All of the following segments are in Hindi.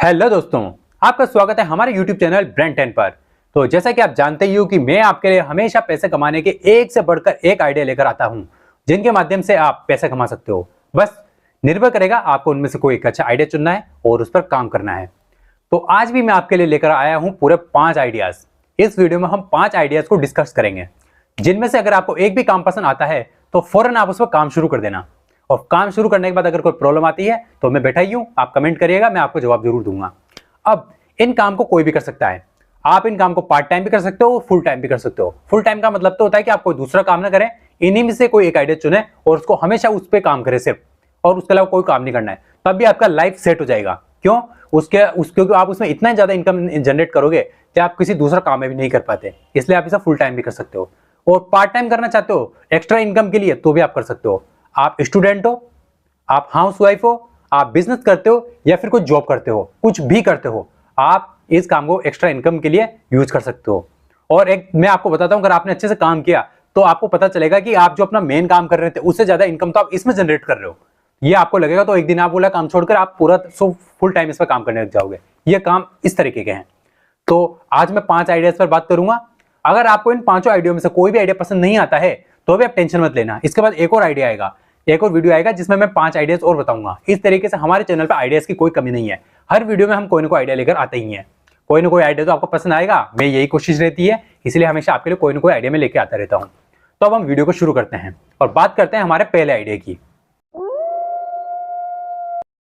हेलो दोस्तों, आपका स्वागत है हमारे YouTube चैनल ब्रेन 10 पर। तो जैसा कि आप जानते ही हो कि मैं आपके लिए हमेशा पैसे कमाने के एक से बढ़कर एक आइडिया लेकर आता हूं, जिनके माध्यम से आप पैसे कमा सकते हो। बस निर्भर करेगा आपको उनमें से कोई एक अच्छा आइडिया चुनना है और उस पर काम करना है। तो आज भी मैं आपके लिए लेकर आया हूं पूरे 5 आइडियाज। इस वीडियो में हम 5 आइडियाज को डिस्कस करेंगे, जिनमें से अगर आपको एक भी काम पसंद आता है तो फौरन आप उस पर काम शुरू कर देना। और काम शुरू करने के बाद अगर कोई प्रॉब्लम आती है तो मैं बैठा ही हूं, आप कमेंट करिएगा, मैं आपको जवाब जरूर दूंगा। अब इन काम को कोई भी कर सकता है। आप इन काम को पार्ट टाइम भी कर सकते हो, फुल टाइम भी कर सकते हो। फुल टाइम का मतलब तो होता है कि आप कोई दूसरा काम ना करें, इन्हीं में से कोई एक आइडिया चुने और उसको हमेशा उस पर काम करें सिर्फ, और उसके अलावा कोई काम नहीं करना है। तब भी आपका लाइफ सेट हो जाएगा। क्यों? क्योंकि आप उसमें इतना ज्यादा इनकम जनरेट करोगे कि आप किसी दूसरा काम में भी नहीं कर पाते। इसलिए आप इसे फुल टाइम भी कर सकते हो। और पार्ट टाइम करना चाहते हो एक्स्ट्रा इनकम के लिए तो भी आप कर सकते हो। आप स्टूडेंट हो, आप हाउसवाइफ हो, आप बिजनेस करते हो या फिर कोई जॉब करते हो, कुछ भी करते हो, आप इस काम को एक्स्ट्रा इनकम के लिए यूज कर सकते हो। और एक मैं आपको बताता हूं, अगर आपने अच्छे से काम किया तो आपको पता चलेगा कि आप जो अपना मेन काम कर रहे थे उससे ज्यादा इनकम तो आप इसमें जनरेट कर रहे हो। ये आपको लगेगा तो एक दिन आप बोला काम छोड़कर आप पूरा फुल टाइम इस पर काम करने लग जाओगे। ये काम इस तरीके के हैं। तो आज मैं 5 आइडियाज पर बात करूंगा। अगर आपको इन 5 आइडिया में से कोई भी आइडिया पसंद नहीं आता है तो भी आप टेंशन मत लेना। इसके बाद एक और आइडिया आएगा, एक और वीडियो आएगा जिसमें मैं 5 आइडियाज और बताऊंगा। इस तरीके से हमारे चैनल पर आइडियाज की कोई कमी नहीं है। हर वीडियो में हम कोई ना कोई आइडिया लेकर आते ही हैं। कोई ना कोई आइडिया तो आपको पसंद आएगा, मैं यही कोशिश रहती है, इसलिए हमेशा आपके लिए कोई ना कोई आइडिया में लेके आता रहता हूं। तो अब हम वीडियो को शुरू करते हैं और बात करते हैं हमारे पहले आइडिया की।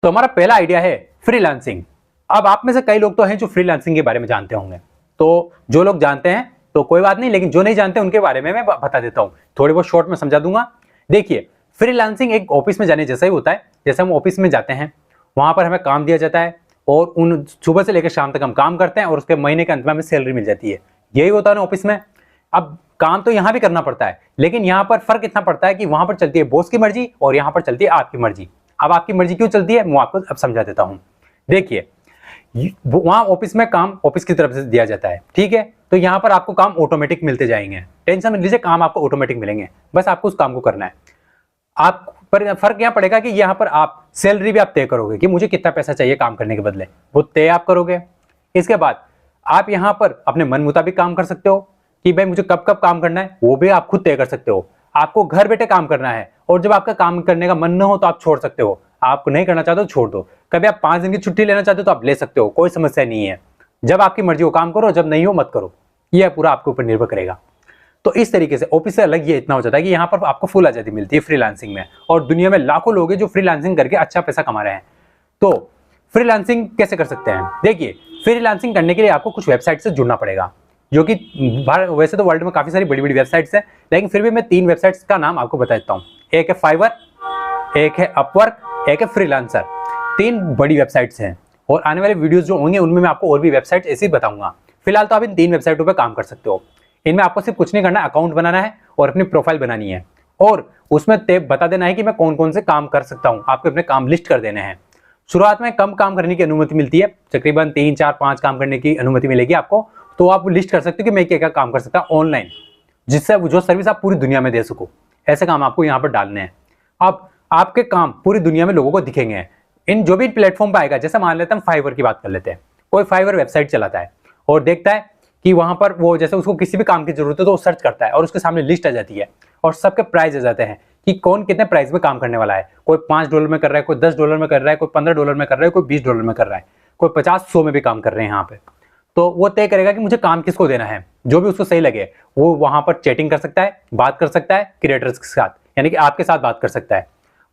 तो हमारा पहला आइडिया है फ्रीलांसिंग। अब आप में से कई लोग तो हैं जो फ्रीलांसिंग के बारे में जानते होंगे। तो जो लोग जानते हैं तो कोई बात नहीं, लेकिन जो नहीं जानते उनके बारे में मैं बता देता हूं, थोड़ी बहुत शॉर्ट में समझा दूंगा। देखिए, फ्रीलांसिंग एक ऑफिस में जाने जैसा ही होता है। जैसे हम ऑफिस में जाते हैं, वहां पर हमें काम दिया जाता है और उन सुबह से लेकर शाम तक हम काम करते हैं और उसके महीने के अंत में हमें सैलरी मिल जाती है। यही होता है ना ऑफिस में। अब काम तो यहां भी करना पड़ता है, लेकिन यहां पर फर्क इतना पड़ता है कि वहां पर चलती है बॉस की मर्जी और यहां पर चलती है आपकी मर्जी। अब आपकी मर्जी क्यों चलती है मैं आपको अब समझा देता हूं। देखिए, वहां ऑफिस में काम ऑफिस की तरफ से दिया जाता है, ठीक है। तो यहां पर आपको काम ऑटोमेटिक मिलते जाएंगे। टेंशन मत लीजिए, काम आपको ऑटोमेटिक मिलेंगे, बस आपको उस काम को करना है। आप पर फर्क यहां पड़ेगा कि यहां पर आप सैलरी भी आप तय करोगे कि मुझे कितना पैसा चाहिए काम करने के बदले, वो तय आप करोगे। इसके बाद आप यहां पर अपने मन मुताबिक काम कर सकते हो कि भाई मुझे कब कब काम करना है, वो भी आप खुद तय कर सकते हो। आपको घर बैठे काम करना है और जब आपका काम करने का मन न हो तो आप छोड़ सकते हो। आपको नहीं करना चाहते हो छोड़ दो। कभी आप 5 दिन की छुट्टी लेना चाहते हो तो आप ले सकते हो, कोई समस्या नहीं है। जब आपकी मर्जी हो काम करो, जब नहीं हो मत करो। यह पूरा आपके ऊपर निर्भर करेगा। तो इस तरीके से ऑफिस से अलग ये इतना हो जाता है कि यहाँ पर आपको फुल आजादी मिलती है फ्रीलांसिंग में। और दुनिया में लाखों लोग हैं जो फ्रीलांसिंग करके अच्छा पैसा कमा रहे हैं। तो फ्रीलांसिंग कैसे कर सकते हैं? देखिए, फ्रीलांसिंग करने के लिए आपको कुछ वेबसाइट से जुड़ना पड़ेगा, जो कि वैसे तो वर्ल्ड में काफी सारी बड़ी बड़ी वेबसाइट्स हैं, लेकिन फिर भी मैं 3 वेबसाइट्स का नाम आपको बता देता हूँ। एक है फाइवर, एक है अपवर्क, एक है फ्रीलांसर। 3 बड़ी वेबसाइट्स हैं और आने वाले वीडियोस जो होंगे उनमें मैं आपको और भी वेबसाइट ऐसे ही बताऊंगा। फिलहाल तो आप इन 3 वेबसाइटों पर काम कर सकते हो। इनमें आपको सिर्फ कुछ नहीं करना है, अकाउंट बनाना है और अपनी प्रोफाइल बनानी है और उसमें बता देना है कि मैं कौन कौन से काम कर सकता हूं। आपको अपने काम लिस्ट कर देने हैं। शुरुआत में कम काम करने की अनुमति मिलती है, तकरीबन 3, 4, 5 काम करने की अनुमति मिलेगी आपको। तो आप लिस्ट कर सकते हो कि मैं क्या क्या काम कर सकता हूं ऑनलाइन, जिससे जो सर्विस आप पूरी दुनिया में दे सको। ऐसे काम आपको यहाँ पर डालने हैं। अब आपके काम पूरी दुनिया में लोगों को दिखेंगे। इन जो भी प्लेटफॉर्म पर आएगा, जैसे मान लेते हैं फाइवर की बात कर लेते हैं। कोई फाइवर वेबसाइट चलाता है और देखता है कि वहां पर वो जैसे उसको किसी भी काम की जरूरत है तो वो सर्च करता है और उसके सामने लिस्ट आ जाती है और सबके प्राइस आ जाते हैं कि कौन कितने प्राइस में काम करने वाला है। कोई $5 में कर रहा है, कोई $10 में कर रहा है, कोई $15 में कर रहा है, कोई $20 में कर रहा है, कोई 50-100 में भी काम कर रहे हैं यहाँ पे। तो वो तय करेगा कि मुझे काम किसको देना है। जो भी उसको सही लगे वो वहां पर चैटिंग कर सकता है, बात कर सकता है क्रिएटर्स के साथ, यानी कि आपके साथ बात कर सकता है।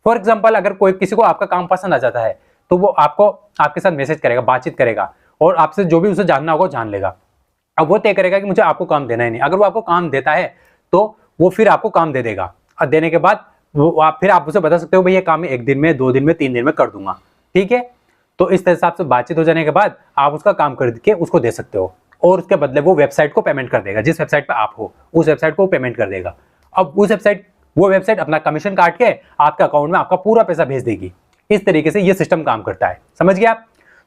फॉर एग्जाम्पल, अगर कोई किसी को आपका काम पसंद आ जाता है तो वो आपको आपके साथ मैसेज करेगा, बातचीत करेगा और आपसे जो भी उसे जानना होगा जान लेगा। अब वो तय करेगा कि मुझे आपको काम देना ही नहीं। अगर वो आपको काम देता है तो वो फिर आपको काम दे देगा और देने के बाद फिर आप उसे बता सकते हो भाई ये काम मैं 1 दिन में, 2 दिन में, 3 दिन में कर दूंगा, ठीक है। तो इस हिसाब से बातचीत हो जाने के बाद आप उसका काम करके उसको दे सकते हो और उसके बदले वो वेबसाइट को पेमेंट कर देगा। जिस वेबसाइट पर आप हो उस वेबसाइट को पेमेंट कर देगा। अब वो वेबसाइट अपना कमीशन काट के आपके अकाउंट में आपका पूरा पैसा भेज देगी। इस तरीके से ये सिस्टम काम करता है, समझ गए आप?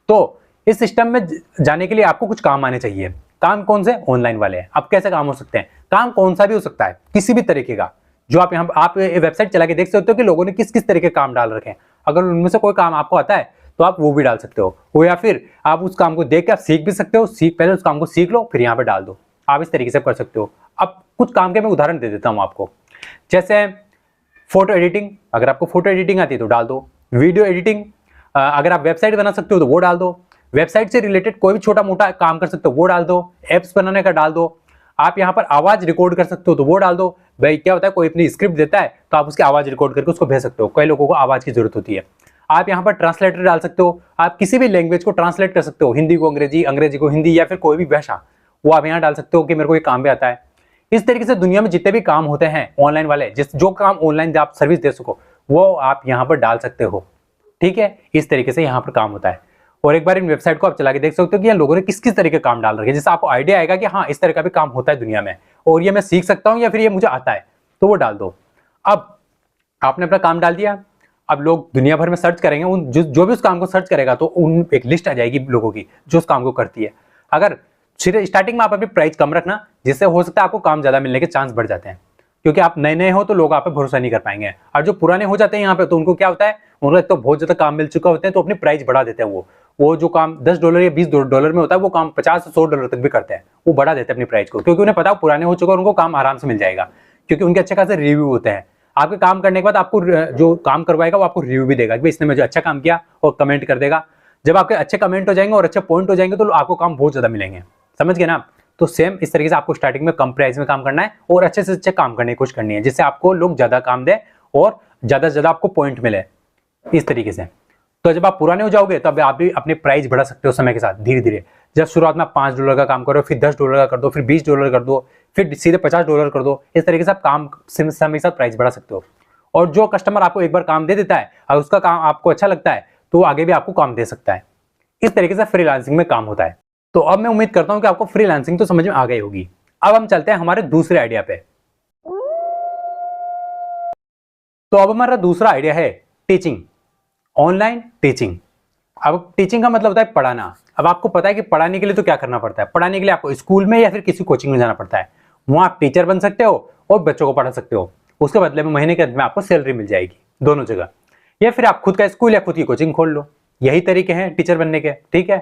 तो इस सिस्टम में जाने के लिए आपको कुछ काम आने चाहिए। काम कौन से? ऑनलाइन वाले हैं। अब कैसे काम हो सकते हैं? काम कौन सा भी हो सकता है, किसी भी तरीके का। जो आप वेबसाइट चला के देख सकते हो कि लोगों ने किस किस तरह के काम डाल रखे हैं। अगर उनमें से कोई काम आपको आता है तो आप वो भी डाल सकते हो या फिर आप उस काम को देख के आप सीख भी सकते हो, पहले उस काम को सीख लो फिर यहाँ पे डाल दो, आप इस तरीके से कर सकते हो। अब कुछ काम के मैं उदाहरण दे देता हूँ आपको, जैसे फोटो एडिटिंग, अगर आपको फोटो एडिटिंग आती है तो डाल दो, वीडियो एडिटिंग, अगर आप वेबसाइट बना सकते हो तो वो डाल दो, वेबसाइट से रिलेटेड कोई भी छोटा मोटा काम कर सकते हो वो डाल दो, एप्स बनाने का डाल दो, आप यहाँ पर आवाज रिकॉर्ड कर सकते हो तो वो डाल दो। भाई क्या होता है, कोई अपनी स्क्रिप्ट देता है तो आप उसकी आवाज रिकॉर्ड करके उसको भेज सकते हो, कई लोगों को आवाज की जरूरत होती है। आप यहाँ पर ट्रांसलेटर डाल सकते हो, आप किसी भी लैंग्वेज को ट्रांसलेट कर सकते हो, हिंदी को अंग्रेजी, अंग्रेजी को हिंदी, या फिर कोई भी भाषा, वो आप यहाँ डाल सकते हो कि मेरे को ये काम भी आता है। इस तरीके से दुनिया में जितने भी काम होते हैं ऑनलाइन वाले, जो काम ऑनलाइन आप सर्विस दे सको वो आप यहाँ पर डाल सकते हो। ठीक है, इस तरीके से यहाँ पर काम होता है। और एक बार इन वेबसाइट को आप चला के देख सकते हो कि लोगों ने किस किस तरह के काम डाल रखे हैं, जिससे आपको आइडिया आएगा कि हाँ इस तरह का भी काम होता है दुनिया में और ये मैं सीख सकता हूँ या फिर ये मुझे आता है, तो वो डाल दो। अब आपने अपना काम डाल दिया, अब लोग दुनिया भर में सर्च करेंगे, उन जो भी उस काम को सर्च करेगा तो उन एक लिस्ट आ जाएगी लोगों की जो उस काम को करती है। अगर स्टार्टिंग में आप अपनी प्राइस कम रखना, जिससे हो सकता है आपको काम ज्यादा मिलने के चांस बढ़ जाते हैं, क्योंकि आप नए नए हो तो लोग आप पे भरोसा नहीं कर पाएंगे। और जो पुराने हो जाते हैं यहाँ पे तो उनको क्या होता है, उनको तो बहुत ज्यादा काम मिल चुका होते हैं तो अपनी प्राइस बढ़ा देते हैं। वो जो काम $10 या $20 में होता है वो काम $50 से $100 तक भी करते हैं, वो बढ़ा देते हैं अपनी प्राइस को, क्योंकि उन्हें पता है पुराने हो चुके हैं, उनको काम आराम से मिल जाएगा, क्योंकि उनके अच्छे खासे रिव्यू होते हैं। आपके काम करने के बाद आपको जो काम करवाएगा वो आपको रिव्यू भी देगा कि इसने मुझे अच्छा काम किया और कमेंट कर देगा। जब आपके अच्छे कमेंट हो जाएंगे और अच्छे पॉइंट हो जाएंगे तो आपको काम बहुत ज्यादा मिलेंगे, समझ गए ना आप। तो सेम इस तरीके से आपको स्टार्टिंग में कम प्राइस में काम करना है और अच्छे से अच्छे काम करने की कोशिश करनी है, जिससे आपको लोग ज्यादा काम दे और ज्यादा से ज्यादा आपको पॉइंट मिले, इस तरीके से। तो जब आप पुराने हो जाओगे तब आप भी अपनी प्राइस बढ़ा सकते हो समय के साथ धीरे धीरे। जब शुरुआत में आप $5 का काम करो, फिर $10 का कर दो, फिर $20 कर दो, फिर सीधे $50 कर दो, इस तरीके से आप काम समय के साथ प्राइस बढ़ा सकते हो। और जो कस्टमर आपको एक बार काम दे देता है और उसका काम आपको अच्छा लगता है तो आगे भी आपको काम दे सकता है। इस तरीके से फ्रीलांसिंग में काम होता है। तो अब मैं उम्मीद करता हूं कि आपको फ्रीलांसिंग तो समझ में आ गई होगी। अब हम चलते हैं हमारे दूसरे आइडिया पे। तो अब हमारा दूसरा आइडिया है टीचिंग, ऑनलाइन टीचिंग। अब टीचिंग का मतलब होता है पढ़ाना। अब आपको पता है कि पढ़ाने के लिए तो क्या करना पड़ता है, पढ़ाने के लिए आपको स्कूल में या फिर किसी कोचिंग में जाना पड़ता है, वहां आप टीचर बन सकते हो और बच्चों को पढ़ा सकते हो, उसके बदले में महीने के अंत में आपको सैलरी मिल जाएगी दोनों जगह। या फिर आप खुद का स्कूल या खुद की कोचिंग खोल लो, यही तरीके हैं टीचर बनने के। ठीक है,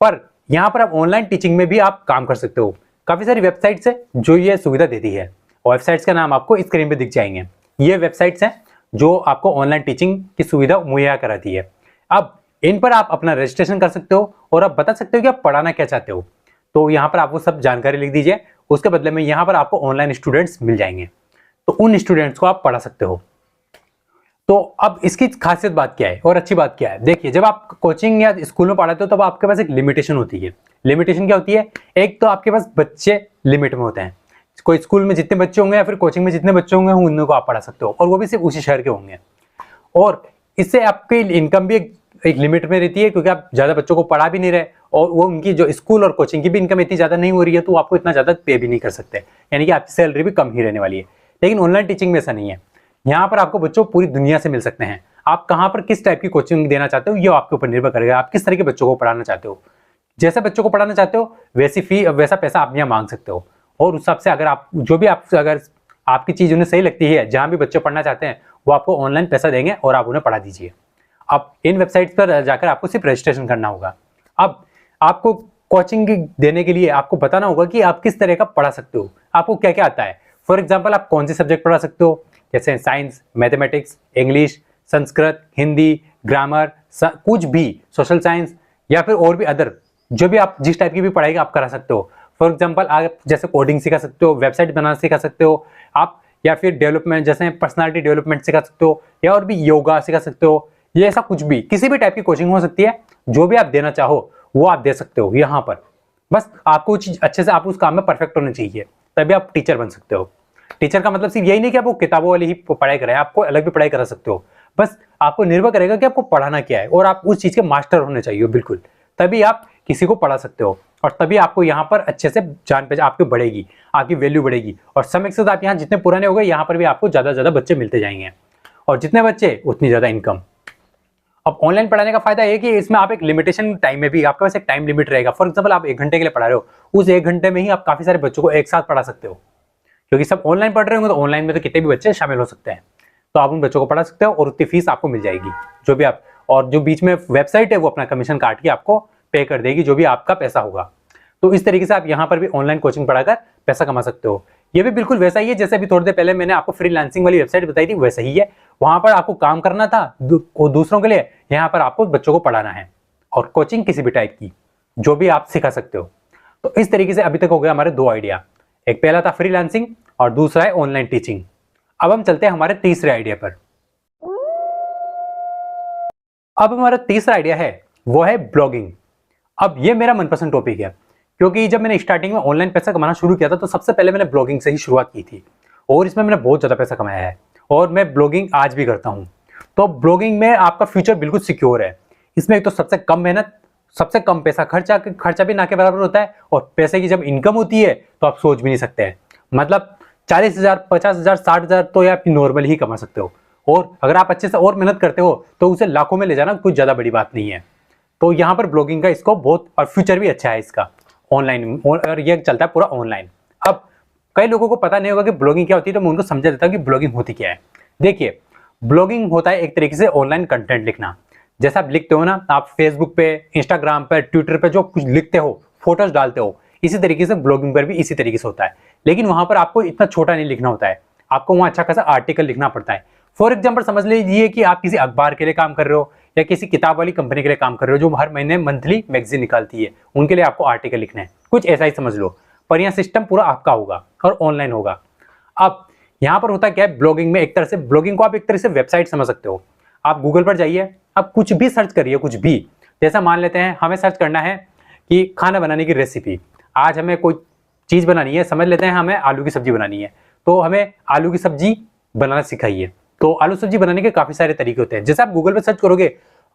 पर यहाँ पर आप ऑनलाइन टीचिंग में भी आप काम कर सकते हो। काफी सारी वेबसाइट्स है जो ये सुविधा देती है, वेबसाइट्स का नाम आपको स्क्रीन पे दिख जाएंगे। ये वेबसाइट्स हैं जो आपको ऑनलाइन टीचिंग की सुविधा मुहैया कराती है। अब इन पर आप अपना रजिस्ट्रेशन कर सकते हो और आप बता सकते हो कि आप पढ़ाना क्या चाहते हो, तो यहाँ पर आपको सब जानकारी लिख दीजिए, उसके बदले में यहाँ पर आपको ऑनलाइन स्टूडेंट्स मिल जाएंगे, तो उन स्टूडेंट्स को आप पढ़ा सकते हो। तो अब इसकी खासियत बात क्या है और अच्छी बात क्या है, देखिए जब आप कोचिंग या स्कूल में पढ़ाते हो तब आपके पास एक लिमिटेशन होती है। लिमिटेशन क्या होती है, एक तो आपके पास बच्चे लिमिट में होते हैं, कोई स्कूल में जितने बच्चे होंगे या फिर कोचिंग में जितने बच्चे होंगे उनको आप पढ़ा सकते हो, और वो भी सिर्फ उसी शहर के होंगे। और इससे आपकी इनकम भी एक लिमिट में रहती है, क्योंकि आप ज्यादा बच्चों को पढ़ा भी नहीं रहे और वो उनकी जो स्कूल और कोचिंग की भी इनकम इतनी ज्यादा नहीं हो रही है, तो आपको इतना ज्यादा पे भी नहीं कर सकते, यानी कि आपकी सैलरी भी कम ही रहने वाली है। लेकिन ऑनलाइन टीचिंग में ऐसा नहीं है, यहाँ पर आपको बच्चों पूरी दुनिया से मिल सकते हैं। आप कहाँ पर किस टाइप की कोचिंग देना चाहते हो ये आपके ऊपर निर्भर करेगा, आप किस तरह के बच्चों को पढ़ाना चाहते हो। जैसे बच्चों को पढ़ाना चाहते हो वैसी फी वैसा पैसा आप यहाँ मांग सकते हो, और उस हिसाब से अगर आप जो भी आप अगर आपकी चीज उन्हें सही लगती है, जहां भी बच्चे पढ़ना चाहते हैं वो आपको ऑनलाइन पैसा देंगे और आप उन्हें पढ़ा दीजिए। अब इन वेबसाइट्स पर जाकर आपको सिर्फ रजिस्ट्रेशन करना होगा। अब आपको कोचिंग देने के लिए आपको बताना होगा कि आप किस तरह का पढ़ा सकते हो, आपको क्या क्या आता है। फॉर एग्जाम्पल आप कौन से सब्जेक्ट पढ़ा सकते हो, जैसे science, mathematics, English, Sanskrit, Hindi, grammar, कुछ भी, सोशल साइंस या फिर और भी अदर जो भी आप जिस टाइप की भी पढ़ाई आप करा सकते हो। फॉर एग्जाम्पल आप जैसे कोडिंग सिखा सकते हो, वेबसाइट बनाना सिखा सकते हो आप, या फिर डेवलपमेंट जैसे पर्सनालिटी डेवलपमेंट सिखा सकते हो, या और भी योगा सिखा सकते हो। ये ऐसा कुछ भी किसी भी टाइप की कोचिंग हो सकती है, जो भी आप देना चाहो वो आप दे सकते हो यहाँ पर। बस आपको चीज अच्छे से आप उस काम में परफेक्ट होना चाहिए, तभी आप टीचर बन सकते हो। टीचर का मतलब सिर्फ यही नहीं कि आप वो किताबों वाली ही पढ़ाई करें, आपको अलग भी पढ़ाई करा सकते हो। बस आपको निर्भर करेगा कि आपको पढ़ाना क्या है और आप उस चीज के मास्टर होने चाहिए बिल्कुल, तभी आप किसी को पढ़ा सकते हो और तभी आपको यहाँ पर अच्छे से जान पहचान आपकी बढ़ेगी, आपकी वैल्यू बढ़ेगी। और समय के साथ आप यहाँ जितने पुराने हो गए यहाँ पर भी आपको ज्यादा से ज्यादा बच्चे मिलते जाएंगे, और जितने बच्चे उतनी ज्यादा इनकम। अब ऑनलाइन पढ़ाने का फायदा है कि इसमें आप एक लिमिटेशन टाइम में भी, आपके पास एक टाइम लिमिट रहेगा। फॉर एग्जाम्पल आप 1 घंटे के लिए पढ़ा रहे हो, उस 1 घंटे में ही आप काफी सारे बच्चों को एक साथ पढ़ा सकते हो, क्योंकि सब ऑनलाइन पढ़ रहे होंगे तो ऑनलाइन में तो कितने भी बच्चे शामिल हो सकते हैं, तो आप उन बच्चों को पढ़ा सकते हो और उतनी फीस आपको मिल जाएगी जो भी आप और जो बीच में वेबसाइट है वो अपना कमीशन काट के आपको पे कर देगी, जो भी आपका पैसा होगा। तो इस तरीके से आप यहाँ पर भी ऑनलाइन कोचिंग पढ़ाकर पैसा कमा सकते हो। ये भी बिल्कुल वैसा ही है जैसे अभी थोड़ी देर पहले मैंने आपको फ्रीलांसिंग वाली वेबसाइट बताई थी, वैसा ही है। वहां पर आपको काम करना था दूसरों के लिए, यहाँ पर आपको बच्चों को पढ़ाना है, और कोचिंग किसी भी टाइप की जो भी आप सिखा सकते हो। तो इस तरीके से अभी तक हो गया हमारे 2 आइडिया, एक पहला था फ्रीलांसिंग और दूसरा है ऑनलाइन टीचिंग। अब हम चलते हैं हमारे तीसरे आइडिया पर। अब हमारा तीसरा आइडिया है वो है ब्लॉगिंग। अब ये मेरा मनपसंद टॉपिक है, क्योंकि जब मैंने स्टार्टिंग में ऑनलाइन पैसा कमाना शुरू किया था तो सबसे पहले मैंने ब्लॉगिंग से ही शुरुआत की थी, और इसमें मैंने बहुत ज़्यादा पैसा कमाया है, और मैं ब्लॉगिंग आज भी करता हूँ। तो ब्लॉगिंग में आपका फ्यूचर बिल्कुल सिक्योर है। इसमें एक तो सबसे कम मेहनत, सबसे कम पैसा, खर्चा भी ना के बराबर होता है, और पैसे की जब इनकम होती है तो आप सोच भी नहीं सकते हैं। मतलब 40,000, 50,000, 60,000 तो आप नॉर्मल ही कमा सकते हो, और अगर आप अच्छे से और मेहनत करते हो तो उसे लाखों में ले जाना कुछ ज़्यादा बड़ी बात नहीं है। तो यहाँ पर ब्लॉगिंग का स्कोप बहुत, और फ्यूचर भी अच्छा है इसका ऑनलाइन, और ये चलता है पूरा ऑनलाइन। अब कई लोगों को पता नहीं होगा कि ब्लॉगिंग क्या होती है, तो मैं उनको समझा देता हूँ कि ब्लॉगिंग होती क्या है। देखिए, ब्लॉगिंग होता है एक तरीके से ऑनलाइन कंटेंट लिखना। जैसा आप लिखते हो ना, आप फेसबुक पे, इंस्टाग्राम पे, ट्विटर पे जो कुछ लिखते हो, फोटोज डालते हो, इसी तरीके से ब्लॉगिंग पर भी इसी तरीके से होता है। लेकिन वहां पर आपको इतना छोटा नहीं लिखना होता है, आपको वहां अच्छा खासा आर्टिकल लिखना पड़ता है। फॉर एग्जाम्पल समझ लीजिए कि आप किसी अखबार के लिए काम कर रहे हो, या किसी किताब वाली कंपनी के लिए काम कर रहे हो जो हर महीने मंथली मैगजीन निकालती है, उनके लिए आपको आर्टिकल लिखना है, कुछ ऐसा ही समझ लो। पर यहाँ सिस्टम पूरा आपका होगा और ऑनलाइन होगा। अब यहाँ पर होता क्या है, ब्लॉगिंग में एक तरह से, ब्लॉगिंग को आप एक तरह से वेबसाइट समझ सकते हो। आप गूगल पर जाइए, आप कुछ भी सर्च करिए, कुछ भी। जैसा मान लेते हैं हमें सर्च करना है कि खाना बनाने की रेसिपी, आज हमें कोई चीज़ बनानी है, समझ लेते हैं हमें आलू की सब्जी बनानी है, तो हमें आलू की सब्जी बनाना सिखाइए। तो आलू सब्जी बनाने के काफ़ी सारे तरीके होते हैं। जैसे आप गूगल पर सर्च करोगे,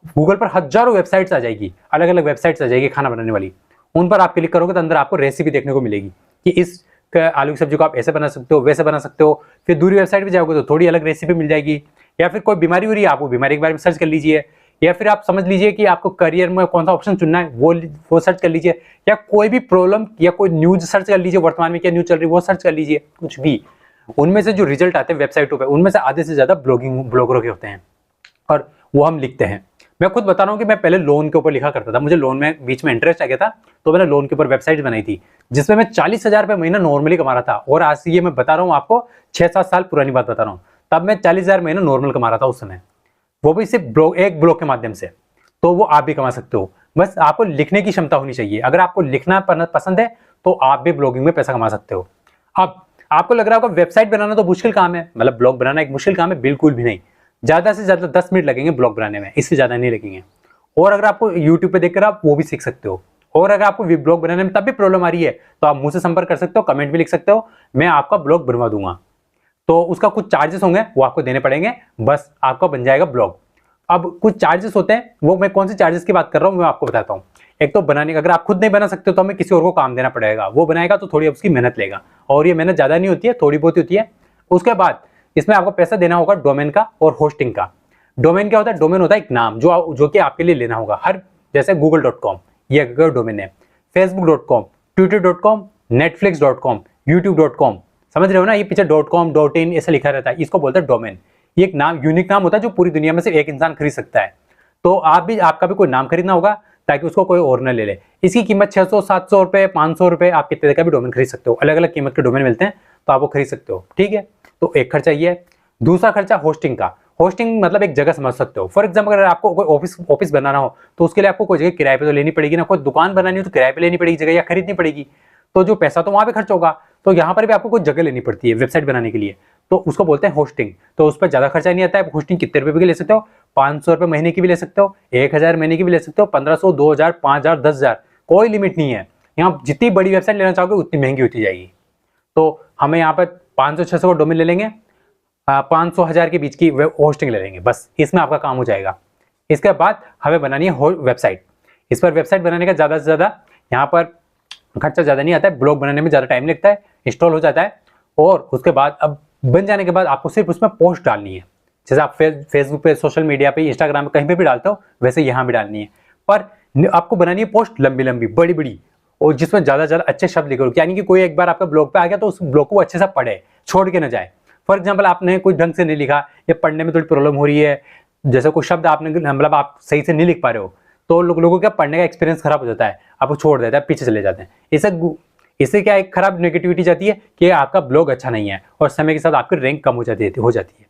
गूगल पर हजारों वेबसाइट्स आ जाएगी, अलग अलग वेबसाइट्स आ जाएगी खाना बनाने वाली। उन पर आप क्लिक करोगे तो अंदर आपको रेसिपी देखने को मिलेगी कि इस आलू की सब्जी को आप ऐसे बना सकते हो, वैसे बना सकते हो। फिर दूसरी वेबसाइट पे जाओगे तो थोड़ी अलग रेसिपी मिल जाएगी। या फिर कोई बीमारी हो रही है, आप वो बीमारी के बारे में सर्च कर लीजिए। या फिर आप समझ लीजिए कि आपको करियर में कौन सा ऑप्शन चुनना है, वो सर्च कर लीजिए। या कोई भी प्रॉब्लम या कोई न्यूज सर्च कर लीजिए, वर्तमान में क्या न्यूज चल रही है वो सर्च कर लीजिए, कुछ भी। उनमें से जो रिजल्ट आते हैं वेबसाइटों पे, उनमें से आधे से ज्यादा ब्लॉगरों के होते हैं, और वो हम लिखते हैं। मैं खुद बता रहा हूँ कि मैं पहले लोन के ऊपर लिखा करता था, मुझे लोन में बीच में इंटरेस्ट आ गया था, तो मैंने लोन के ऊपर वेबसाइट बनाई थी, जिसमें मैं 40,000 रुपये महीना नॉर्मली कमा रहा था। और आज ये मैं बता रहा हूँ आपको, 6-7 साल पुरानी बात बता रहा हूँ, तब मैं 40,000 महीना नॉर्मल कमा रहा था उस समय, वो भी सिर्फ एक ब्लॉग के माध्यम से। तो वो आप भी कमा सकते हो, बस आपको लिखने की क्षमता होनी चाहिए। अगर आपको लिखना पसंद है तो आप भी ब्लॉगिंग में पैसा कमा सकते हो। अब आपको लग रहा होगा वेबसाइट बनाना तो मुश्किल काम है, मतलब ब्लॉग बनाना एक मुश्किल काम है, बिल्कुल भी नहीं। ज्यादा से ज्यादा 10 मिनट लगेंगे ब्लॉग बनाने में, इससे ज्यादा नहीं लगेंगे। और अगर आपको यूट्यूब पे देखकर आप वो भी सीख सकते हो। और अगर आपको ब्लॉग बनाने में तब भी प्रॉब्लम आ रही है तो आप मुझसे संपर्क कर सकते हो, कमेंट भी लिख सकते हो, मैं आपका ब्लॉग बनवा दूंगा। तो उसका कुछ चार्जेस होंगे, वो आपको देने पड़ेंगे, बस आपका बन जाएगा ब्लॉग। अब कुछ चार्जेस होते हैं, वो मैं कौन से चार्जेस की बात कर रहा हूँ मैं आपको बताता हूँ। एक तो बनाने का, अगर आप खुद नहीं बना सकते तो हमें किसी और को काम देना पड़ेगा, वो बनाएगा तो थोड़ी उसकी मेहनत लेगा, और ये मेहनत ज़्यादा नहीं होती है, थोड़ी बहुत होती है। उसके बाद इसमें आपको पैसा देना होगा डोमेन का और होस्टिंग का। डोमेन क्या होता है? डोमेन होता है एक नाम जो कि आपके लिए लेना होगा। हर जैसे google.com ये अगर डोमेन है, facebook.com, twitter.com, netflix.com, youtube.com, समझ रहे हो ना? ये पीछे .com, .in ऐसा लिखा रहता है, इसको बोलते हैं डोमेन। ये एक नाम, यूनिक नाम होता है जो पूरी दुनिया में सिर्फ एक इंसान खरीद सकता है। तो आपका भी कोई नाम खरीदना होगा ताकि उसको कोई और न ले ले। इसकी कीमत 600, 700 रुपए, 500 रुपए, आप कितने का भी डोमेन खरीद सकते हो। अलग अलग कीमत के डोमेन मिलते हैं, तो आप वो खरीद सकते हो, ठीक है। तो एक खर्चा ये है। दूसरा खर्चा होस्टिंग का। होस्टिंग मतलब एक जगह समझ सकते हो। फॉर एग्जाम्पल अगर आपको कोई ऑफिस बनाना हो तो उसके लिए आपको कोई जगह किराए पे तो लेनी पड़ेगी ना, कोई दुकान बनानी हो तो किराए पे लेनी पड़ेगी जगह, या खरीदनी पड़ेगी। तो जो पैसा तो वहां पे खर्च होगा, तो यहाँ पर भी आपको कोई जगह लेनी पड़ती है वेबसाइट बनाने के लिए, तो उसको बोलते हैं होस्टिंग। तो उस पर ज्यादा खर्चा नहीं आता है। होस्टिंग कितने रुपए की ले सकते हो? 500 रुपए महीने की भी ले सकते हो, 1000 महीने की भी ले सकते हो, 1500, 2000, 5000, 10,000, कोई लिमिट नहीं है। यहाँ जितनी बड़ी वेबसाइट लेना चाहोगे उतनी महंगी होती जाएगी। तो हमें यहाँ पर 500-600 का डोमेन ले लेंगे, 500-1000 के बीच की होस्टिंग ले लेंगे, बस इसमें आपका काम हो जाएगा। इसके बाद हमें बनानी है वेबसाइट। इस पर वेबसाइट बनाने का ज़्यादा से ज़्यादा यहाँ पर खर्चा ज़्यादा नहीं आता है। ब्लॉग बनाने में ज़्यादा टाइम लगता है, इंस्टॉल हो जाता है, और उसके बाद अब बन जाने के बाद आपको सिर्फ उसमें पोस्ट डालनी है। जैसे आप फेसबुक पे, सोशल मीडिया पे, इंस्टाग्राम पे, कहीं पे भी डालते हो, वैसे यहाँ भी डालनी है। पर आपको बनानी है पोस्ट लंबी लंबी, बड़ी बड़ी, और जिसमें ज़्यादा से ज़्यादा अच्छे शब्द लिखो, यानी कि कोई एक बार आपका ब्लॉग पे आ गया तो उस ब्लॉग को अच्छे से पढ़े, छोड़ के ना जाए। फॉर एग्जाम्पल आपने कोई ढंग से नहीं लिखा, या पढ़ने में थोड़ी प्रॉब्लम हो रही है, जैसे कोई शब्द आपने मतलब आप सही से नहीं लिख पा रहे हो तो लोगों का पढ़ने का एक्सपीरियंस खराब हो जाता है, आपको छोड़ देता है, पीछे चले जाते हैं। इससे क्या एक खराब नेगेटिविटी जाती है कि आपका ब्लॉग अच्छा नहीं है और समय के साथ आपकी रैंक कम हो जाती है।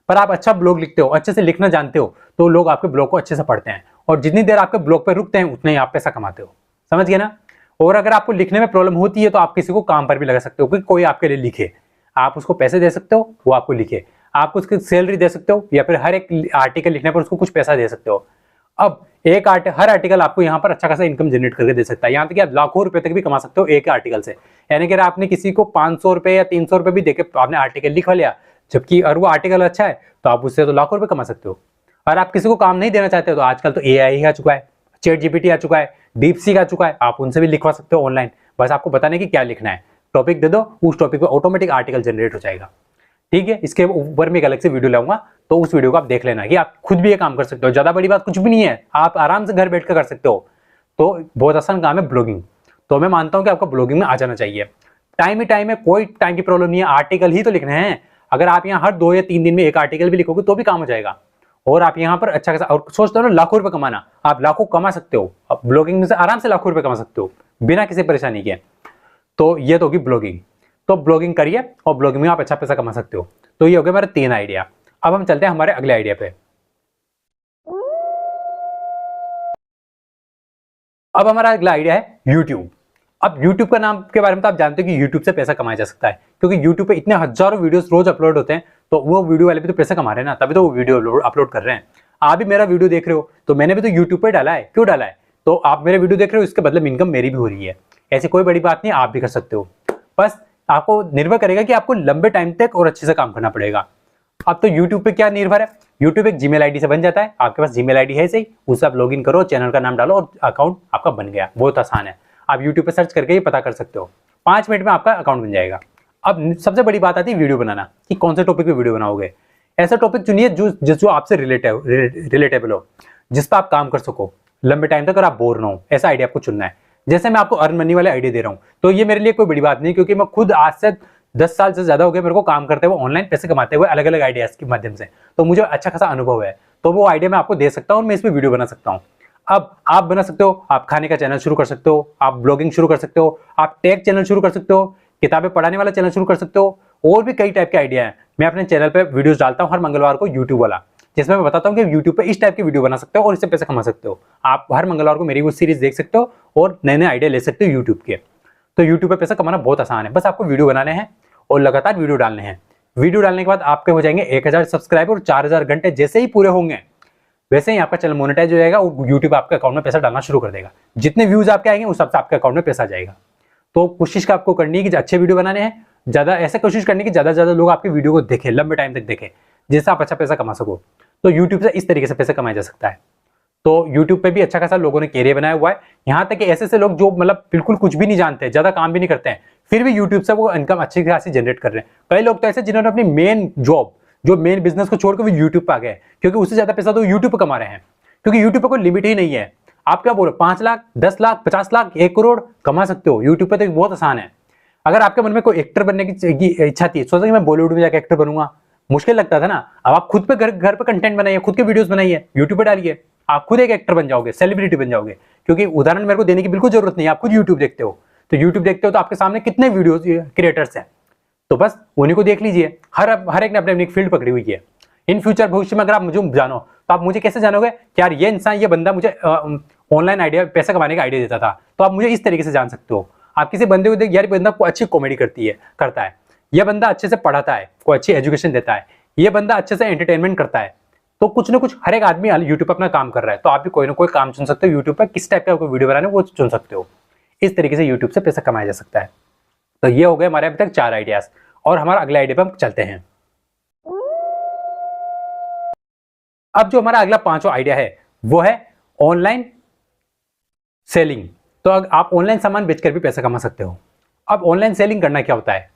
पर आप अच्छा ब्लॉग लिखते हो, अच्छे से लिखना जानते हो, तो लोग आपके ब्लॉग को अच्छे से पढ़ते हैं और जितनी देर आपके ब्लॉग पर रुकते हैं उतना ही आप पैसा कमाते हो। समझ गए ना। और अगर आपको लिखने में प्रॉब्लम होती है तो आप किसी को काम पर भी लगा सकते हो कि कोई आपके लिए लिखे, आप उसको पैसे दे सकते हो, वो आपको लिखे, आप उसकी सैलरी दे सकते हो या फिर हर एक आर्टिकल लिखने पर उसको कुछ पैसा दे सकते हो। अब हर आर्टिकल आपको यहाँ पर अच्छा खासा इनकम जनरेट करके दे सकता है, यहाँ तक कि आप लाखों रुपए तक भी कमा सकते हो एक आर्टिकल से। यानी कि आपने किसी को 500 रुपए या 300 रुपए भी देके आपने आर्टिकल लिखवा लिया, जबकि और वो आर्टिकल अच्छा है तो आप उससे तो लाखों रुपए कमा सकते हो। और आप किसी को काम नहीं देना चाहते हो तो आजकल तो AI आ चुका है, चैट GPT आ चुका है, डीपसीक आ चुका है, आप उनसे भी लिखवा सकते हो ऑनलाइन। बस आपको बताने की क्या लिखना है, टॉपिक दे दो, उस टॉपिक पे ऑटोमेटिक आर्टिकल जनरेट हो जाएगा। ठीक है, इसके ऊपर में एक अलग से वीडियो लाऊंगा, तो उस वीडियो को आप देख लेना कि आप खुद भी ये काम कर सकते हो। ज्यादा बड़ी बात कुछ भी नहीं है, आप आराम से घर बैठकर कर सकते हो। तो बहुत आसान काम है ब्लॉगिंग। तो मैं मानता हूं कि आपको ब्लॉगिंग में आ जाना चाहिए। टाइम ही टाइम है, कोई टाइम की प्रॉब्लम नहीं है, आर्टिकल ही तो लिखने हैं। अगर आप यहाँ हर 2 या 3 दिन में एक आर्टिकल भी लिखोगे तो भी काम हो जाएगा। और आप यहाँ पर अच्छा खासा, और सोचते हो ना लाखों रुपए कमाना, आप लाखों कमा सकते हो, आप ब्लॉगिंग में से आराम से लाखों रुपए कमा सकते हो बिना किसी परेशानी के। तो ये तो होगी ब्लॉगिंग। तो ब्लॉगिंग करिए और ब्लॉगिंग में आप अच्छा पैसा कमा सकते हो। तो ये हो गए हमारे 3 आइडिया। अब हम चलते हैं हमारे अगले आइडिया पे। अब हमारा अगला आइडिया है यूट्यूब। अब यूट्यूब का नाम के बारे में तो आप जानते हो कि यूट्यूब से पैसा कमाया जा सकता है, क्योंकि यूट्यूब पे इतने हजारों वीडियोस रोज अपलोड होते हैं, तो वो वीडियो वाले भी तो पैसा कमा रहे हैं ना, तभी तो वो वीडियो अपलोड कर रहे हैं। आप भी मेरा वीडियो देख रहे हो तो मैंने भी तो यूट्यूब पे डाला है, क्यों डाला है? तो आप मेरे वीडियो देख रहे हो, इसके बदले इनकम मेरी भी हो रही है। ऐसी कोई बड़ी बात नहीं, आप भी कर सकते हो। बस आपको निर्भर करेगा कि आपको लंबे टाइम तक और अच्छे से काम करना पड़ेगा। अब तो यूट्यूब पे क्या निर्भर है, यूट्यूब एक जीमेल आईडी से बन जाता है। आपके पास जीमेल आईडी है सही, उससे आप लॉगिन करो, चैनल का नाम डालो और अकाउंट आपका बन गया। बहुत आसान है, आप यूट्यूब पे सर्च करके ही पता कर सकते हो, 5 मिनट में आपका अकाउंट बन जाएगा। अब सबसे बड़ी बात आती है वीडियो बनाना, कि कौन से टॉपिक पे वीडियो बनाओगे। ऐसा टॉपिक चुनिए जो आपसे रिलेटेबल हो, जिस पर आप काम कर सको लंबे टाइम तक और आप बोर ना हो, ऐसा आइडिया आपको चुनना है। जैसे मैं आपको अर्न मनी वाले आइडिया दे रहा हूँ, तो ये मेरे लिए कोई बड़ी बात नहीं, क्योंकि मैं खुद आज से 10 साल से ज्यादा हो गए मेरे को काम करते हुए, ऑनलाइन पैसे कमाते हुए अलग अलग आइडियाज के माध्यम से। तो मुझे अच्छा खासा अनुभव है, तो वो आइडिया मैं आपको दे सकता हूँ और मैं इस पर वीडियो बना सकता हूँ। अब आप बना सकते हो, आप खाने का चैनल शुरू कर सकते हो, आप ब्लॉगिंग शुरू कर सकते हो, आप टेक चैनल शुरू कर सकते हो, किताबें पढ़ाने वाला चैनल शुरू कर सकते हो, और भी कई टाइप के आइडिया है। मैं अपने चैनल पे वीडियोस डालता हूँ हर मंगलवार को, यूट्यूब वाला, जिसमें मैं बताता हूँ कि यूट्यूब पे इस टाइप की वीडियो बना सकते हो और इससे पैसे कमा सकते हो। आप हर मंगलवार को मेरी वो सीरीज देख सकते हो और नए नए आइडिया ले सकते हो यूट्यूब के। तो यूट्यूब पे पैसा कमाना बहुत आसान है, बस आपको वीडियो बनाने हैं और लगातार वीडियो डालने हैं। वीडियो डालने के बाद आपके हो जाएंगे 1000 सब्सक्राइबर और 4000 घंटे जैसे ही पूरे होंगे, वैसे ही आपका चैनल मोनेटाइज हो जाएगा और यूट्यूब आपके अकाउंट में पैसा डालना शुरू कर देगा। जितने व्यूज आपके आएंगे उस हिसाब से आपके अकाउंट में पैसा जाएगा। तो कोशिश का आपको करनी है कि अच्छे वीडियो बनाने हैं, ज्यादा ऐसे कोशिश करनी कि ज्यादा से ज्यादा लोग आपकी वीडियो को देखें, लंबे टाइम तक देखें, जिससे आप अच्छा पैसा कमा सको। तो यूट्यूब से इस तरीके से पैसा कमाया जा सकता है। तो यूट्यूब पे भी अच्छा खासा लोगों ने कैरियर बनाया हुआ है। यहाँ तक कि ऐसे लोग जो मतलब बिल्कुल कुछ भी नहीं जानते, ज्यादा काम भी नहीं करते हैं, फिर भी यूट्यूब से वो इनकम अच्छी खासी जनरेट कर रहे हैं। कई लोग तो ऐसे जिन्होंने अपनी मेन जॉब, जो मेन बिजनेस को छोड़कर वो यूट्यूब पे आ गए, क्योंकि उससे ज्यादा पैसा तो यूट्यूब पे कमा रहे हैं, क्योंकि यूट्यूब पे कोई लिमिट ही नहीं है। आप क्या बोलो, 5 लाख, 10 लाख, 50 लाख, 1 करोड़ कमा सकते हो यूट्यूब पे, तो बहुत आसान है। अगर आपके मन में कोई एक्टर बनने की इच्छा थी, सोचा कि मैं बॉलीवुड में जाकर एक्टर बनूंगा, मुश्किल लगता था ना, अब आप खुद पे घर पे कंटेंट बनाइए, खुद के वीडियोस बनाइए, यूट्यूब पे डालिए, आप खुद एक एक्टर बन जाओगे, सेलिब्रिटी बन जाओगे। क्योंकि उदाहरण मेरे को देने की बिल्कुल जरूरत नहीं है, आप खुद यूट्यूब देखते हो, तो यूट्यूब देखते हो तो आपके सामने कितने वीडियो क्रिएटर्स हैं, तो बस उन्हीं को देख लीजिए। हर एक ने अपनी अपनी फील्ड पकड़ी हुई है। इन फ्यूचर भविष्य में अगर आप मुझे जानो तो आप मुझे कैसे जानोगे कि यार ये इंसान, ये बंदा मुझे ऑनलाइन आइडिया, पैसा कमाने का आइडिया देता था, तो आप मुझे इस तरीके से जान सकते हो। आप किसी बंदे को देख, यार बंदा को अच्छी कॉमेडी करता है, ये बंदा अच्छे से पढ़ाता है, कोई अच्छी एजुकेशन देता है, ये बंदा अच्छे से एंटरटेनमेंट करता है। तो कुछ ना कुछ हर एक आदमी यूट्यूब पर अपना काम कर रहा है, तो आप भी कोई ना कोई काम चुन सकते हो यूट्यूब पर, किस टाइप का कोई वीडियो बनाने वो चुन सकते हो। इस तरीके से यूट्यूब से पैसा कमाया जा सकता है। तो ये हो गए हमारे अभी तक 4 आइडियाज, और हमारा अगला आइडिया पर हम चलते हैं। अब जो हमारा अगला 5वां आइडिया है वो है ऑनलाइन सेलिंग। तो आप ऑनलाइन सामान बेचकर भी पैसा कमा सकते हो। अब ऑनलाइन सेलिंग करना क्या होता है?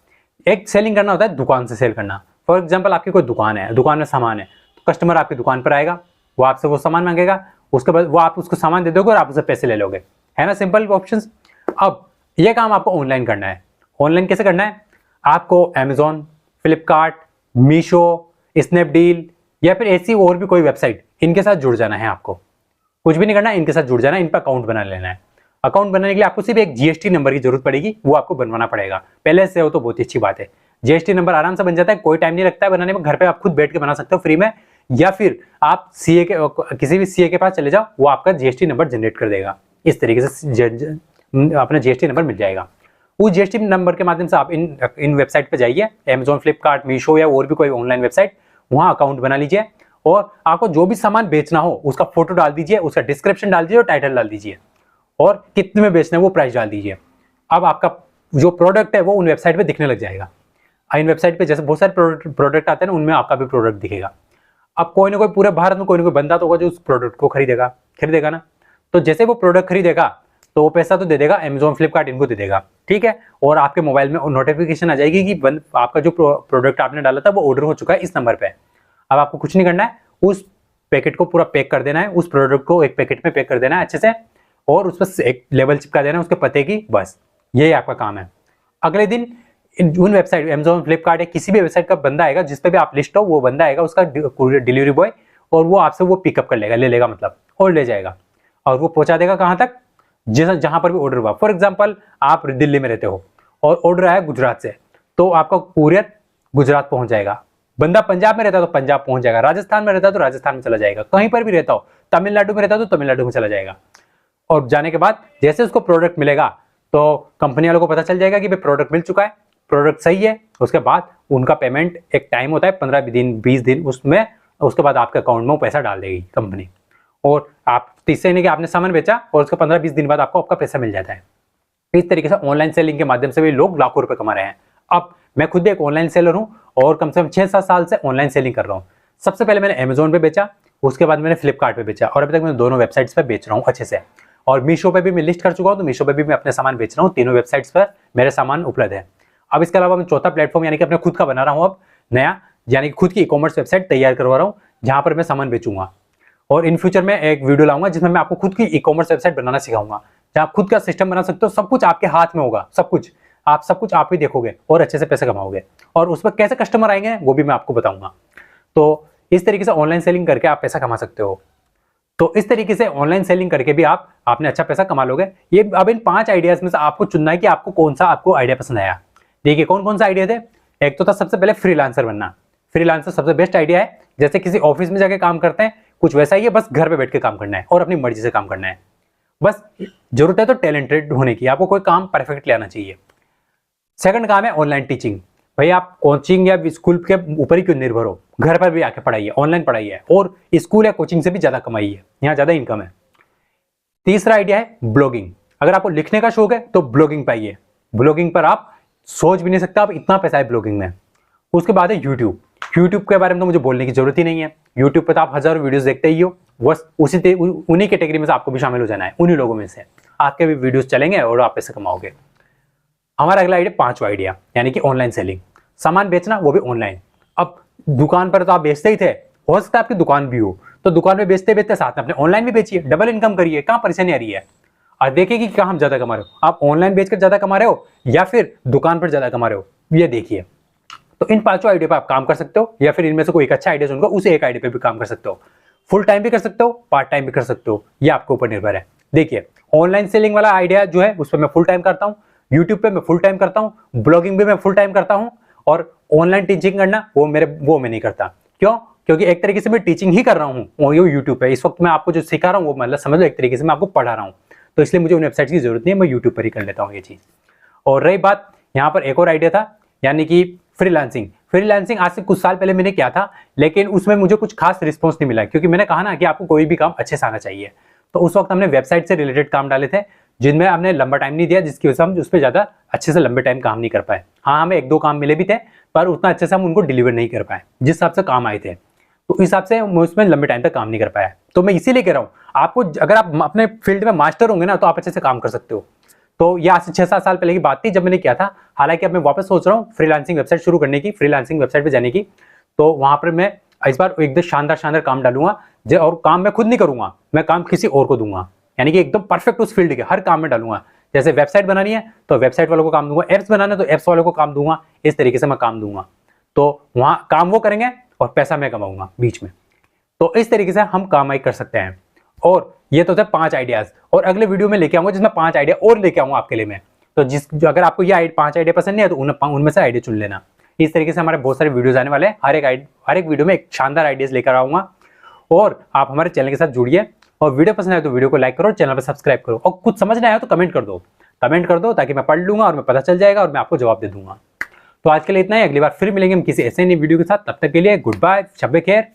एक सेलिंग करना होता है दुकान से सेल करना। फॉर एग्जांपल आपकी कोई दुकान है, दुकान में सामान है, तो कस्टमर आपकी दुकान पर आएगा, वो आपसे वो सामान मांगेगा, उसके बाद वो आप उसको सामान दे दोगे और आप उससे पैसे ले लोगे, है ना, सिंपल ऑप्शंस। अब ये काम आपको ऑनलाइन करना है। ऑनलाइन कैसे करना है? आपको अमेजोन, फ्लिपकार्ट, मीशो, स्नैपडील या फिर ऐसी और भी कोई वेबसाइट, इनके साथ जुड़ जाना है आपको। कुछ भी नहीं करना है, इनके साथ जुड़ जाना है, इन पर अकाउंट बना लेना है। अकाउंट बनाने के लिए आपको सिर्फ एक जीएसटी नंबर की जरूरत पड़ेगी, वो आपको बनवाना पड़ेगा। पहले से हो तो बहुत ही अच्छी बात है। जीएसटी नंबर आराम से बन जाता है, कोई टाइम नहीं लगता है बनाने में, घर पे आप खुद बैठ के बना सकते हो फ्री में। या फिर आप सीए के किसी भी सीए के पास चले जाओ, वो आपका जीएसटी नंबर जनरेट कर देगा। इस तरीके से अपना जीएसटी नंबर मिल जाएगा। उस जीएसटी नंबर के माध्यम से आप इन वेबसाइट पे जाइए, अमेजोन, फ्लिपकार्ट, मीशो या और भी कोई ऑनलाइन वेबसाइट, वहां अकाउंट बना लीजिए और आपको जो भी सामान बेचना हो उसका फोटो डाल दीजिए, उसका डिस्क्रिप्शन डाल दीजिए और टाइटल डाल दीजिए और कितने में बेचना है वो प्राइस डाल दीजिए। अब आपका जो प्रोडक्ट है वो उन वेबसाइट पे दिखने लग जाएगा। इन वेबसाइट पे जैसे बहुत सारे प्रोडक्ट आते हैं ना, उनमें आपका भी प्रोडक्ट दिखेगा। अब कोई ना कोई पूरे भारत में कोई ना कोई बंदा तो होगा जो उस प्रोडक्ट को खरीदेगा ना। तो जैसे वो प्रोडक्ट खरीदेगा तो वो पैसा तो दे देगा, अमेजोन, फ्लिपकार्ट इनको दे देगा, ठीक है। और आपके मोबाइल में नोटिफिकेशन आ जाएगी कि आपका जो प्रोडक्ट आपने डाला था वो ऑर्डर हो चुका है इस नंबर पे। अब आपको कुछ नहीं करना है, उस पैकेट को पूरा पैक कर देना है, उस प्रोडक्ट को एक पैकेट में पैक कर देना है अच्छे से और उस पर एक लेबल चिपका देना है उसके पते की, बस यही आपका काम है। अगले दिन उन वेबसाइट अमेजोन, फ्लिपकार्ट या किसी भी वेबसाइट का बंदा आएगा जिस पे भी आप लिस्ट हो, वो बंदा आएगा, उसका डिलीवरी बॉय, और वो आपसे वो पिकअप कर लेगा, ले लेगा मतलब, और ले जाएगा और वो पहुंचा देगा कहां तक, जहां पर भी ऑर्डर हुआ। फॉर एग्जांपल आप दिल्ली में रहते हो और ऑर्डर आया गुजरात से, तो आपका कुरियर गुजरात पहुंच जाएगा। बंदा पंजाब में रहता है तो पंजाब पहुंच जाएगा, राजस्थान में रहता है तो राजस्थान में चला जाएगा, कहीं पर भी रहता हो, तमिलनाडु में रहता हो तो तमिलनाडु में चला जाएगा। और जाने के बाद जैसे उसको प्रोडक्ट मिलेगा तो कंपनी वालों को पता चल जाएगा कि भाई प्रोडक्ट मिल चुका है, प्रोडक्ट सही है। उसके बाद उनका पेमेंट एक टाइम होता है 15 दिन 20 दिन, उसमें उसके बाद आपके अकाउंट में वो पैसा डाल देगी कंपनी। और आप तीसरे नहीं कि आपने सामान बेचा और उसके 15-20 दिन बाद आपको आपका पैसा मिल जाता है। इस तरीके से ऑनलाइन सेलिंग के माध्यम से भी लोग लाखों रुपए कमा रहे हैं। अब मैं खुद एक ऑनलाइन सेलर हूं और कम से कम 6-7 साल से ऑनलाइन सेलिंग कर रहा हूं। सबसे पहले मैंने अमेजोन पे बेचा, उसके बाद मैंने फ्लिपकार्ट पे बेचा और अभी तक मैं दोनों वेबसाइट्स पे बेच रहा हूं अच्छे से। और मीशो पे भी मैं लिस्ट कर चुका हूं, तो मीशो पे भी मैं अपने सामान बेच रहा हूं। तीनों वेबसाइट्स पर मेरे सामान उपलब्ध है। अब इसके अलावा मैं चौथा प्लेटफॉर्म यानी कि अपने खुद का बना रहा हूं अब नया, यानी कि खुद की ई कॉमर्स वेबसाइट तैयार करवा रहा हूं जहां पर मैं सामान बेचूंगा। और इन फ्यूचर में एक वीडियो लाऊंगा जिसमें मैं आपको खुद की ई कॉमर्स वेबसाइट बनाना सिखाऊंगा, जहां आप खुद का सिस्टम बना सकते हो। सब कुछ आपके हाथ में होगा, सब कुछ आप ही देखोगे और अच्छे से पैसे कमाओगे। और उस पर कैसे कस्टमर आएंगे वो भी मैं आपको बताऊंगा। तो इस तरीके से ऑनलाइन सेलिंग करके आप पैसा कमा सकते हो। तो इस तरीके से ऑनलाइन सेलिंग करके भी आपने अच्छा पैसा कमा लोगे। ये अब इन 5 आइडियाज में से आपको चुनना है कि आपको कौन सा आपको आइडिया पसंद आया। देखिए कौन कौन सा आइडिया थे। एक तो था सबसे पहले फ्रीलांसर बनना। फ्रीलांसर सबसे बेस्ट आइडिया है। जैसे किसी ऑफिस में जाके काम करते हैं, कुछ वैसा ही है, बस घर पे बैठ के काम करना है और अपनी मर्जी से काम करना है। बस जरूरत है तो टैलेंटेड होने की, आपको कोई काम परफेक्टली आना चाहिए। सेकंड काम है ऑनलाइन टीचिंग। भाई आप कोचिंग या स्कूल के ऊपर ही क्यों निर्भर हो, घर पर भी आके पढ़ाइए, ऑनलाइन पढ़ाइए और स्कूल या कोचिंग से भी ज्यादा कमाइए, यहाँ ज्यादा इनकम है। तीसरा आइडिया है ब्लॉगिंग। अगर आपको लिखने का शौक है तो ब्लॉगिंग पाइए। ब्लॉगिंग पर आप सोच भी नहीं सकते आप इतना पैसा है ब्लॉगिंग में। उसके बाद है यूट्यूब। यूट्यूब के बारे में तो मुझे बोलने की जरूरत ही नहीं है। यूट्यूब पर तो आप हजारों वीडियोस देखते ही हो, बस उन्हीं कैटेगरी में से आपको भी शामिल हो जाना है। उन्हीं लोगों में से आपके भी वीडियोस चलेंगे और आप पैसे कमाओगे। हमारा अगला आइडिया, 5वां आइडिया, यानी कि ऑनलाइन सेलिंग। सामान बेचना, वो भी ऑनलाइन। अब दुकान पर तो आप बेचते ही थे, हो सकता है आपकी दुकान भी हो, तो दुकान में बेचते बेचते साथ में अपने ऑनलाइन भी बेचिए, डबल इनकम करिए। कहां परेशानी आ रही है। और देखिए कि कहां हम ज्यादा कमा रहे हो, आप ऑनलाइन बेचकर ज्यादा कमा रहे हो या फिर दुकान पर ज्यादा कमा रहे हो, ये देखिए। तो इन 5 आइडिया पर आप काम कर सकते हो, या फिर इनमें से कोई एक अच्छा आइडिया सुनकर उस एक आइडिया पे भी काम कर सकते हो। फुल टाइम भी कर सकते हो, पार्ट टाइम भी कर सकते हो, ये आपके ऊपर निर्भर है। देखिए ऑनलाइन सेलिंग वाला आइडिया जो है उस पर मैं फुल टाइम करता हूँ, यूट्यूब पे मैं फुल टाइम करता हूँ, ब्लॉगिंग भी मैं फुल टाइम करता हूँ, और ऑनलाइन टीचिंग करना वो मैं नहीं करता। क्यों? क्योंकि एक तरीके से मैं टीचिंग ही कर रहा हूँ यूट्यूब पे। इस वक्त मैं आपको जो सिखा रहा हूँ वो मतलब समझ लो एक तरीके से मैं आपको पढ़ा रहा हूँ, तो इसलिए मुझे उन वेबसाइट की जरूरत नहीं है, मैं यूट्यूब पर ही कर लेता हूँ ये चीज। और रही बात, यहाँ पर एक और आइडिया था, यानी कि फ्रीलांसिंग। फ्रीलांसिंग आज से कुछ साल पहले मैंने किया था, लेकिन उसमें मुझे कुछ खास रिस्पॉन्स नहीं मिला, क्योंकि मैंने कहा ना कि आपको कोई भी काम अच्छे से आना चाहिए। तो उस वक्त हमने वेबसाइट से रिलेटेड काम डाले थे जिनमें हमने लंबा टाइम नहीं दिया, जिसकी वजह से हम उस पर ज्यादा अच्छे से लंबे टाइम काम नहीं कर पाए। हाँ, हमें 1-2 काम मिले भी थे, पर उतना अच्छे से हम उनको डिलीवर नहीं कर पाए जिस हिसाब से काम आए थे। तो इस हिसाब से मैं उसमें लंबे टाइम तक काम नहीं कर पाया। तो मैं इसीलिए कह रहा हूँ, आपको अगर आप अपने फील्ड में मास्टर होंगे ना, तो आप अच्छे से काम कर सकते हो। तो ये आज से 6-7 साल पहले की बात थी जब मैंने किया था। हालांकि अब मैं वापस सोच रहा हूँ फ्रीलांसिंग वेबसाइट शुरू करने की, फ्रीलांसिंग वेबसाइट पे जाने की। तो वहां पर मैं इस बार एकदम शानदार काम डालूंगा, और काम मैं खुद नहीं करूंगा, मैं काम किसी और को दूंगा, यानी कि एकदम परफेक्ट उस फील्ड के हर काम में डालूंगा। जैसे वेबसाइट बनानी है तो वेबसाइट वालों को काम दूंगा, एप्स बनाना है तो एप्स वालों को काम दूंगा, इस तरीके से मैं काम दूंगा। तो वहां काम वो करेंगे और पैसा मैं कमाऊंगा बीच में। तो इस तरीके से हम कमाई कर सकते हैं। और ये तो थे 5 आइडियाज, और अगले वीडियो में लेके आऊंगा जिसमें 5 आइडिया और लेके आऊंगा आपके लिए मैं। तो जो अगर आपको ये 5 आइडिया पसंद नहीं है तो उनमें से आइडिया चुन लेना। इस तरीके से हमारे बहुत सारे वीडियोस आने वाले हैं। हर एक वीडियो में एक शानदार आइडियाज लेकर आऊंगा। और आप हमारे चैनल के साथ जुड़िए, और वीडियो पसंद आए तो वीडियो को लाइक करो, चैनल पर सब्सक्राइब करो, और कुछ समझ ना आए तो कमेंट कर दो ताकि मैं पढ़ लूंगा और मैं पता चल जाएगा और मैं आपको जवाब दे दूंगा। तो आज के लिए इतना ही, अगली बार फिर मिलेंगे हम किसी ऐसे नई वीडियो के साथ। तब तक के लिए गुड बाय, शब्बे खैर।